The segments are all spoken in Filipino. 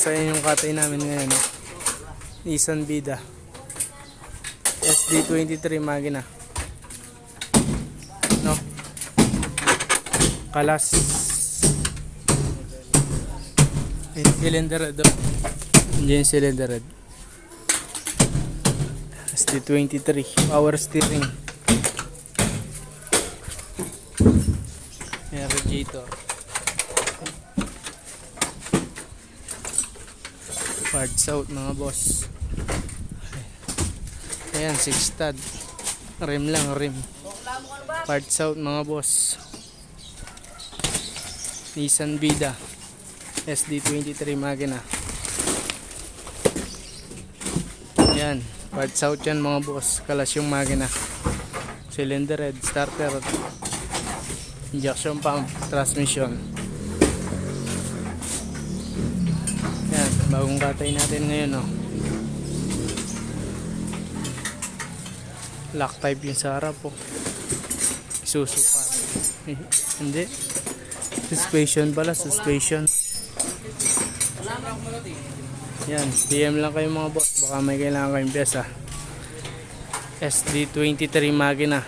Sa yung katay namin ngayon, no? Nissan Vida SD23 Magna, no? Kalas cylinder head, yung cylinder head. SD23 power steering, may radiator, parts out mga boss. Ayan, 6 stud, rim lang, rim, parts out mga boss. Nissan Vida SD23 Magna. Ayan, parts out yan mga boss. Kalas yung Magna, cylinder head, starter, injection pump, transmission. Yan, bagong katay natin ngayon, no? Lock type yung sa harap, po. Isuzu pa. Hindi. Suspension pala, suspension. Yan, PM lang kayo mga boss. Baka may kailangan kayong pyesa. SD23 Magna.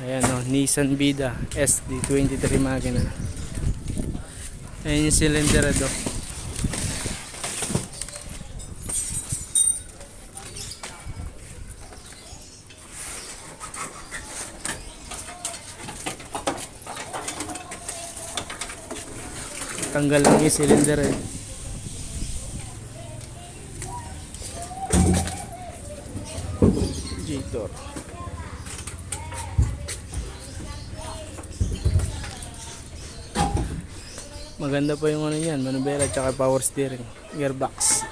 Ayan, no? Nissan Vida SD23 Magna. Ayan yung cylinder head, oh. Tanggal lang yung cylinder head. Radiator. Maganda pa yung ano yan, manubela tsaka power steering, gearbox.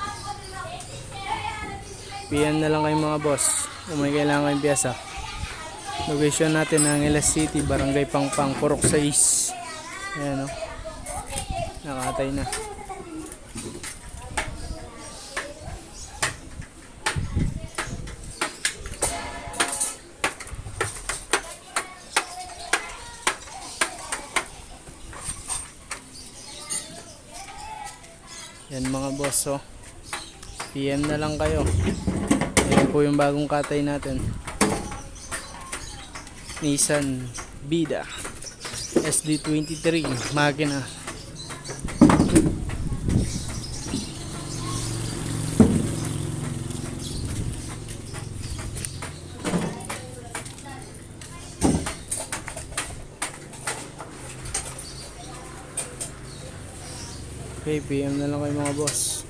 PM na lang kayo mga boss kung may kailangan kayong pyesa. Location natin ng Angeles City, Barangay Pangpang, Purok 6. Ayan, o, nakatay na. Yan mga boss, oh. PM na lang kayo. Ayan po yung bagong katay natin, Nissan Vida SD23 Magna. Okay, PM na lang kayo mga boss.